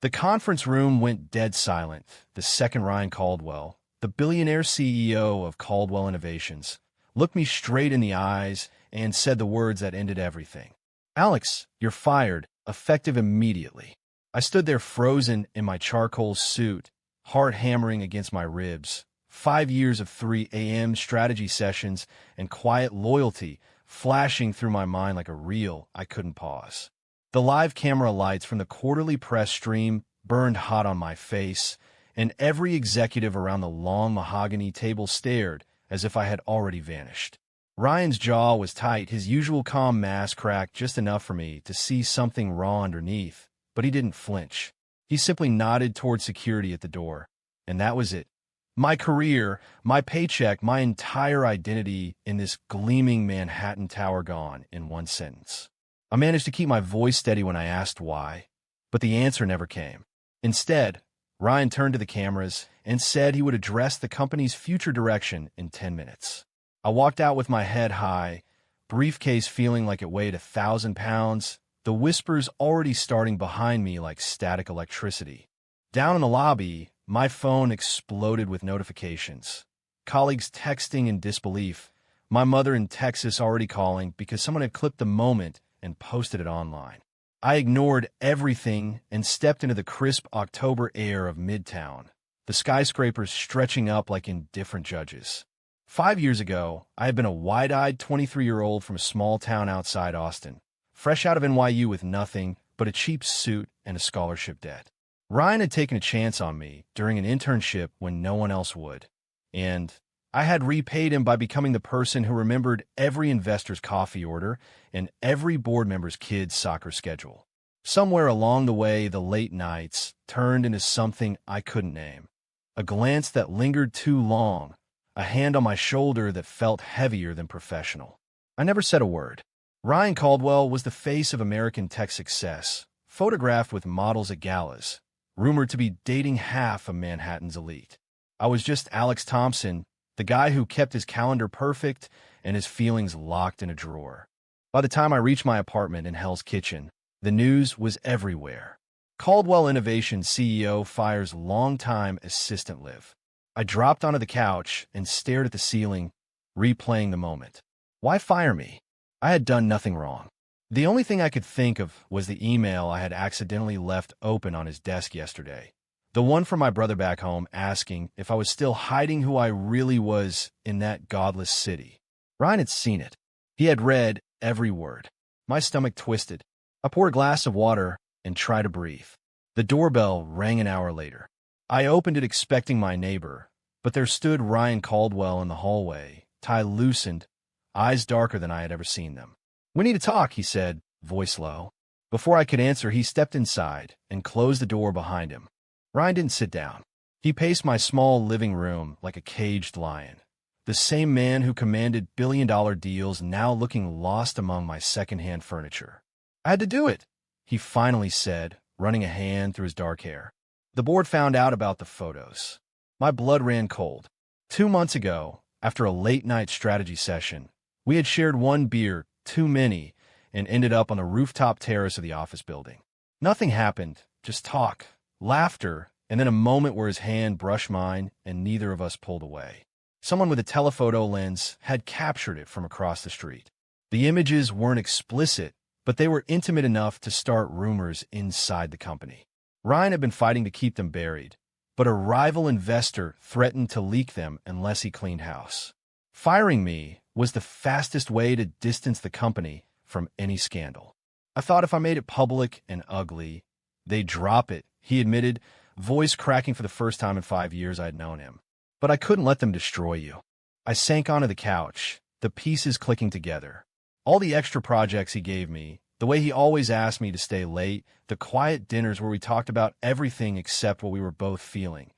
The conference room went dead silent the second Ryan Caldwell, the billionaire CEO of Caldwell Innovations, looked me straight in the eyes and said the words that ended everything. "Alex, you're fired, effective immediately." I stood there frozen in my charcoal suit, heart hammering against my ribs. 5 years of 3 a.m. strategy sessions and quiet loyalty flashing through my mind like a reel I couldn't pause. The live camera lights from the quarterly press stream burned hot on my face, and every executive around the long mahogany table stared as if I had already vanished. Ryan's jaw was tight, his usual calm mask cracked just enough for me to see something raw underneath, but he didn't flinch. He simply nodded toward security at the door, and that was it. My career, my paycheck, my entire identity in this gleaming Manhattan tower gone in one sentence. I managed to keep my voice steady when I asked why, but the answer never came. Instead, Ryan turned to the cameras and said he would address the company's future direction in 10 minutes. I walked out with my head high, briefcase feeling like it weighed 1,000 pounds, the whispers already starting behind me like static electricity. Down in the lobby, my phone exploded with notifications. Colleagues texting in disbelief, my mother in Texas already calling because someone had clipped the moment and posted it online. I ignored everything and stepped into the crisp October air of Midtown, the skyscrapers stretching up like indifferent judges. 5 years ago, I had been a wide-eyed 23-year-old from a small town outside Austin, fresh out of NYU with nothing but a cheap suit and a scholarship debt. Ryan had taken a chance on me during an internship when no one else would, and I had repaid him by becoming the person who remembered every investor's coffee order and every board member's kid's soccer schedule. Somewhere along the way, the late nights turned into something I couldn't name. A glance that lingered too long, a hand on my shoulder that felt heavier than professional. I never said a word. Ryan Caldwell was the face of American tech success, photographed with models at galas, rumored to be dating half of Manhattan's elite. I was just Alex Thompson, the guy who kept his calendar perfect and his feelings locked in a drawer. By the time I reached my apartment in Hell's Kitchen, the news was everywhere. Caldwell Innovations CEO fires longtime assistant Liv. I dropped onto the couch and stared at the ceiling, replaying the moment. Why fire me? I had done nothing wrong. The only thing I could think of was the email I had accidentally left open on his desk yesterday. The one from my brother back home asking if I was still hiding who I really was in that godless city. Ryan had seen it. He had read every word. My stomach twisted. I poured a glass of water and tried to breathe. The doorbell rang an hour later. I opened it expecting my neighbor, but there stood Ryan Caldwell in the hallway, tie loosened, eyes darker than I had ever seen them. "We need to talk," he said, voice low. Before I could answer, he stepped inside and closed the door behind him. Ryan didn't sit down. He paced my small living room like a caged lion. The same man who commanded billion-dollar deals now looking lost among my second-hand furniture. "I had to do it," he finally said, running a hand through his dark hair. "The board found out about the photos." My blood ran cold. 2 months ago, after a late-night strategy session, we had shared one beer, too many, and ended up on the rooftop terrace of the office building. Nothing happened, just talk, laughter, and then a moment where his hand brushed mine and neither of us pulled away. Someone with a telephoto lens had captured it from across the street. The images weren't explicit, but they were intimate enough to start rumors inside the company. Ryan had been fighting to keep them buried, but a rival investor threatened to leak them unless he cleaned house. Firing me was the fastest way to distance the company from any scandal. I thought if I made it public and ugly, they'd drop it, he admitted, voice cracking for the first time in 5 years I had known him. But I couldn't let them destroy you. I sank onto the couch, the pieces clicking together. All the extra projects he gave me, the way he always asked me to stay late, the quiet dinners where we talked about everything except what we were both feeling.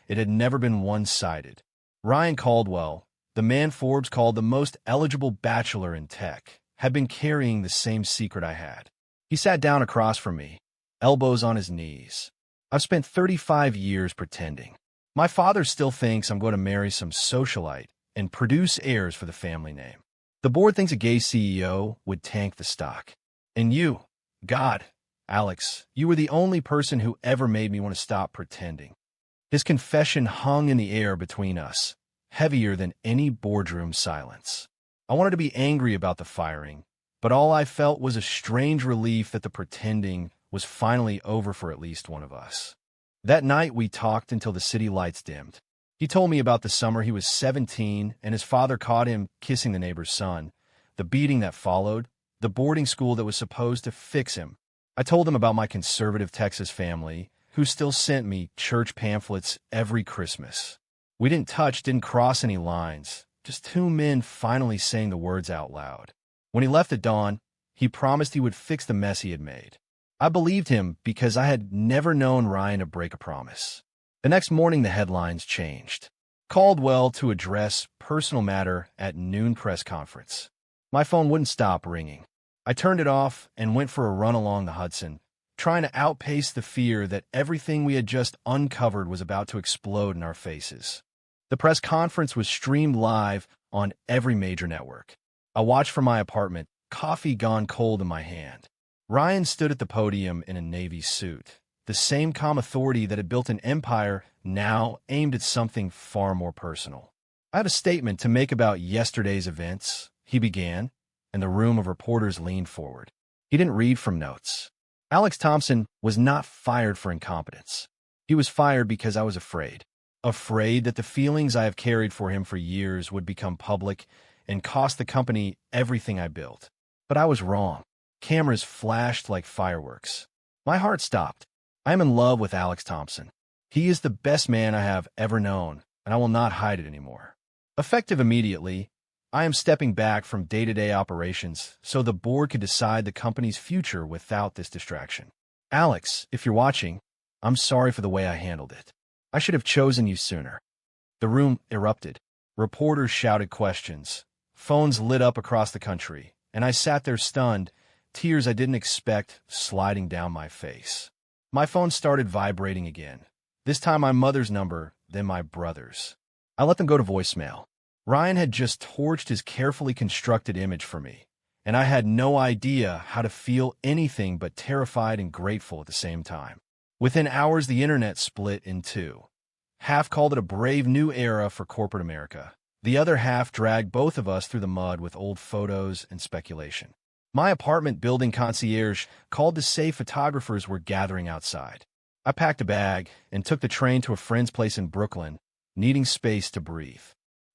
It had never been one-sided. Ryan Caldwell, the man Forbes called the most eligible bachelor in tech, had been carrying the same secret I had. He sat down across from me, elbows on his knees. "I've spent 35 years pretending. My father still thinks I'm going to marry some socialite and produce heirs for the family name. The board thinks a gay CEO would tank the stock. And you, God, Alex, you were the only person who ever made me want to stop pretending. His confession hung in the air between us, heavier than any boardroom silence. I wanted to be angry about the firing, but all I felt was a strange relief that the pretending was finally over for at least one of us. That night, we talked until the city lights dimmed. He told me about the summer he was 17 and his father caught him kissing the neighbor's son, the beating that followed, the boarding school that was supposed to fix him. I told him about my conservative Texas family, who still sent me church pamphlets every Christmas. We didn't touch, didn't cross any lines, just two men finally saying the words out loud. When he left at dawn, he promised he would fix the mess he had made. I believed him because I had never known Ryan to break a promise. The next morning, the headlines changed. Caldwell to address personal matter at noon press conference. My phone wouldn't stop ringing. I turned it off and went for a run along the Hudson, trying to outpace the fear that everything we had just uncovered was about to explode in our faces. The press conference was streamed live on every major network. I watched from my apartment, coffee gone cold in my hand. Ryan stood at the podium in a Navy suit, the same calm authority that had built an empire now aimed at something far more personal. I have a statement to make about yesterday's events, he began, and the room of reporters leaned forward. He didn't read from notes. Alex Thompson was not fired for incompetence. He was fired because I was afraid. Afraid that the feelings I have carried for him for years would become public and cost the company everything I built. But I was wrong. Cameras flashed like fireworks. My heart stopped. I am in love with Alex Thompson. He is the best man I have ever known, and I will not hide it anymore. Effective immediately, I am stepping back from day-to-day operations so the board could decide the company's future without this distraction. Alex, if you're watching, I'm sorry for the way I handled it. I should have chosen you sooner. The room erupted. Reporters shouted questions. Phones lit up across the country, and I sat there stunned, tears I didn't expect sliding down my face. My phone started vibrating again. This time my mother's number, then my brother's. I let them go to voicemail. Ryan had just torched his carefully constructed image for me, and I had no idea how to feel anything but terrified and grateful at the same time. Within hours, the internet split in two. Half called it a brave new era for corporate America. The other half dragged both of us through the mud with old photos and speculation. My apartment building concierge called to say photographers were gathering outside. I packed a bag and took the train to a friend's place in Brooklyn, needing space to breathe.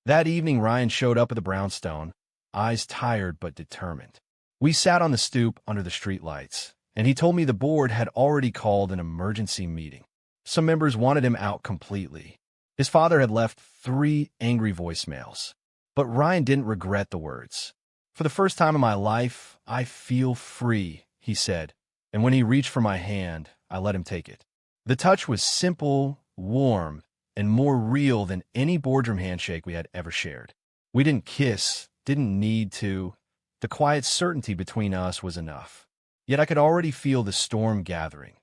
That evening, Ryan showed up at the brownstone, eyes tired but determined. We sat on the stoop under the streetlights, and he told me the board had already called an emergency meeting. Some members wanted him out completely. His father had left 3 angry voicemails. But Ryan didn't regret the words. For the first time in my life, I feel free, he said, and when he reached for my hand, I let him take it. The touch was simple, warm, and more real than any boardroom handshake we had ever shared. We didn't kiss, didn't need to. The quiet certainty between us was enough. Yet I could already feel the storm gathering.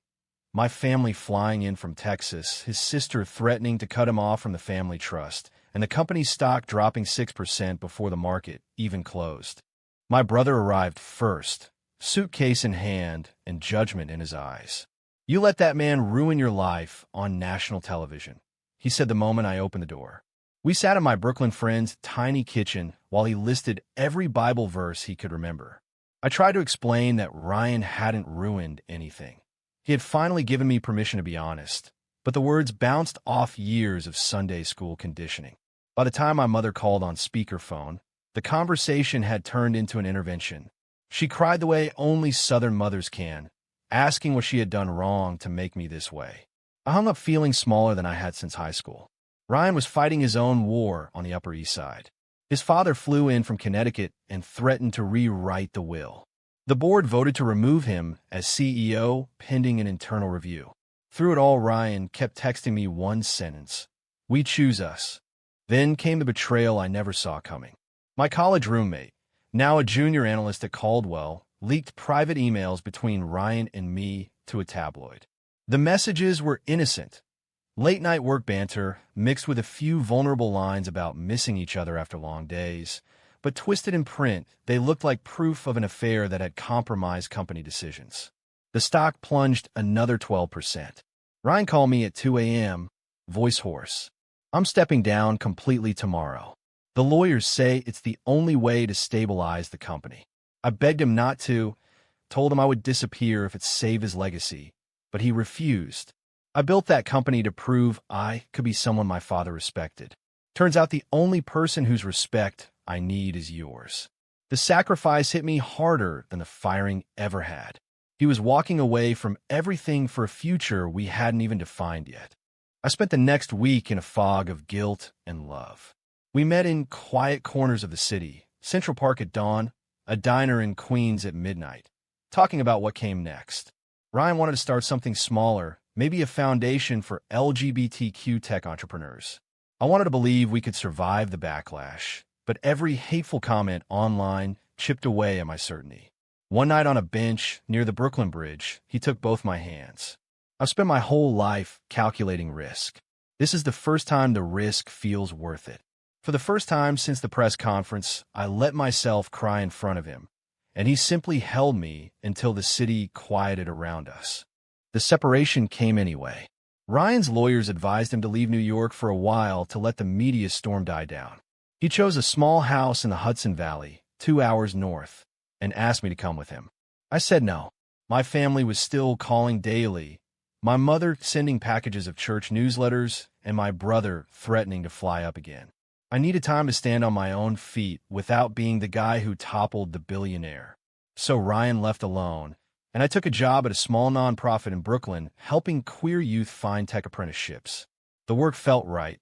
My family flying in from Texas, his sister threatening to cut him off from the family trust, and the company's stock dropping 6% before the market even closed. My brother arrived first, suitcase in hand and judgment in his eyes. "You let that man ruin your life on national television," he said the moment I opened the door. We sat in my Brooklyn friend's tiny kitchen while he listed every Bible verse he could remember. I tried to explain that Ryan hadn't ruined anything. He had finally given me permission to be honest, but the words bounced off years of Sunday school conditioning. By the time my mother called on speakerphone, the conversation had turned into an intervention. She cried the way only Southern mothers can, asking what she had done wrong to make me this way. I hung up feeling smaller than I had since high school. Ryan was fighting his own war on the Upper East Side. His father flew in from Connecticut and threatened to rewrite the will. The board voted to remove him as CEO pending an internal review. Through it all, Ryan kept texting me one sentence: "We choose us." Then came the betrayal I never saw coming. My college roommate, now a junior analyst at Caldwell, leaked private emails between Ryan and me to a tabloid. The messages were innocent. Late-night work banter mixed with a few vulnerable lines about missing each other after long days. But twisted in print, they looked like proof of an affair that had compromised company decisions. The stock plunged another 12%. Ryan called me at 2 a.m., voice hoarse. I'm stepping down completely tomorrow. The lawyers say it's the only way to stabilize the company. I begged him not to, told him I would disappear if it saved his legacy, but he refused. I built that company to prove I could be someone my father respected. Turns out the only person whose respect I need is yours. The sacrifice hit me harder than the firing ever had. He was walking away from everything for a future we hadn't even defined yet. I spent the next week in a fog of guilt and love. We met in quiet corners of the city, Central Park at dawn, a diner in Queens at midnight, talking about what came next. Ryan wanted to start something smaller, maybe a foundation for LGBTQ tech entrepreneurs. I wanted to believe we could survive the backlash, but every hateful comment online chipped away at my certainty. One night on a bench near the Brooklyn Bridge, he took both my hands. I've spent my whole life calculating risk. This is the first time the risk feels worth it. For the first time since the press conference, I let myself cry in front of him, and he simply held me until the city quieted around us. The separation came anyway. Ryan's lawyers advised him to leave New York for a while to let the media storm die down. He chose a small house in the Hudson Valley, 2 hours north, and asked me to come with him. I said no. My family was still calling daily, my mother sending packages of church newsletters, and my brother threatening to fly up again. I needed time to stand on my own feet without being the guy who toppled the billionaire. So Ryan left alone, and I took a job at a small nonprofit in Brooklyn helping queer youth find tech apprenticeships. The work felt right,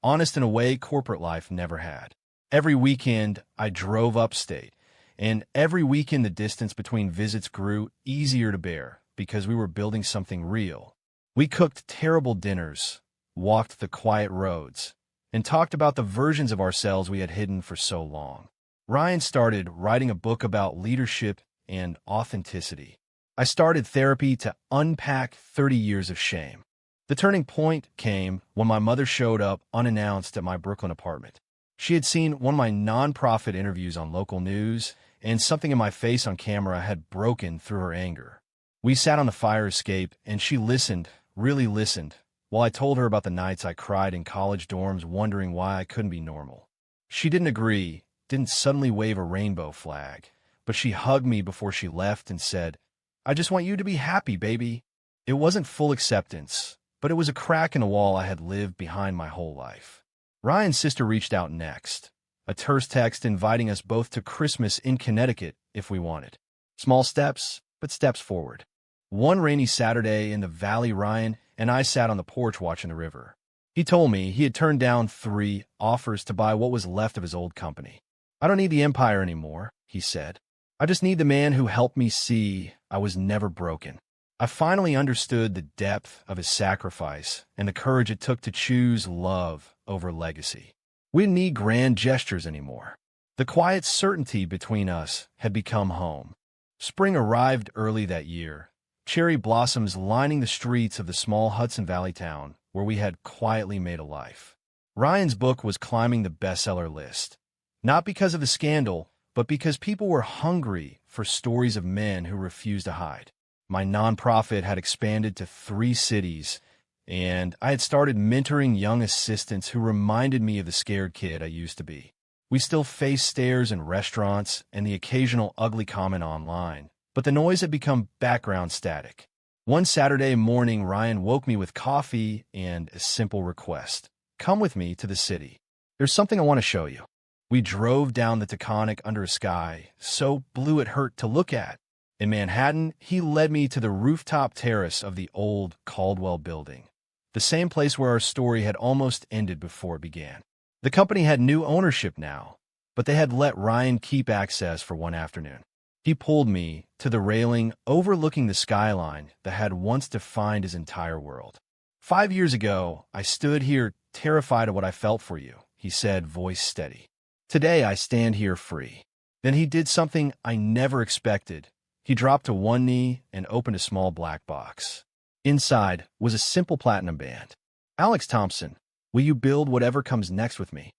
honest in a way corporate life never had. Every weekend, I drove upstate, and every weekend the distance between visits grew easier to bear because we were building something real. We cooked terrible dinners, walked the quiet roads, and talked about the versions of ourselves we had hidden for so long. Ryan started writing a book about leadership and authenticity. I started therapy to unpack 30 years of shame. The turning point came when my mother showed up unannounced at my Brooklyn apartment. She had seen one of my nonprofit interviews on local news, and something in my face on camera had broken through her anger. We sat on the fire escape, and she listened, really listened, while I told her about the nights I cried in college dorms wondering why I couldn't be normal. She didn't agree, didn't suddenly wave a rainbow flag, but she hugged me before she left and said, "I just want you to be happy, baby." It wasn't full acceptance, but it was a crack in the wall I had lived behind my whole life. Ryan's sister reached out next, a terse text inviting us both to Christmas in Connecticut if we wanted. Small steps, but steps forward. One rainy Saturday in the valley, Ryan and I sat on the porch watching the river. He told me he had turned down 3 offers to buy what was left of his old company. "I don't need the empire anymore," he said. "I just need the man who helped me see I was never broken." I finally understood the depth of his sacrifice and the courage it took to choose love over legacy. We didn't need grand gestures anymore. The quiet certainty between us had become home. Spring arrived early that year, cherry blossoms lining the streets of the small Hudson Valley town where we had quietly made a life. Ryan's book was climbing the bestseller list, not because of the scandal, but because people were hungry for stories of men who refused to hide. My nonprofit had expanded to 3 cities, and I had started mentoring young assistants who reminded me of the scared kid I used to be. We still faced stares in restaurants and the occasional ugly comment online, but the noise had become background static. One Saturday morning, Ryan woke me with coffee and a simple request. "Come with me to the city. There's something I want to show you." We drove down the Taconic under a sky so blue it hurt to look at. In Manhattan, he led me to the rooftop terrace of the old Caldwell building, the same place where our story had almost ended before it began. The company had new ownership now, but they had let Ryan keep access for one afternoon. He pulled me to the railing overlooking the skyline that had once defined his entire world. 5 years ago, I stood here terrified of what I felt for you," he said, voice steady. "Today, I stand here free." Then he did something I never expected. He dropped to one knee and opened a small black box. Inside was a simple platinum band. "Alex Thompson, will you build whatever comes next with me?"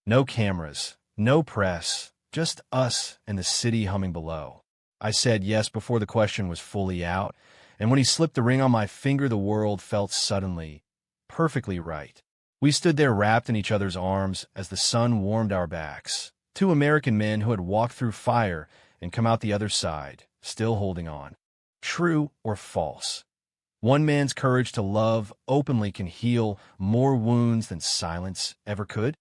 No cameras, no press, just us and the city humming below. I said yes before the question was fully out, and when he slipped the ring on my finger, the world felt suddenly perfectly right. We stood there wrapped in each other's arms as the sun warmed our backs. Two American men who had walked through fire and come out the other side, still holding on. True or false? One man's courage to love openly can heal more wounds than silence ever could.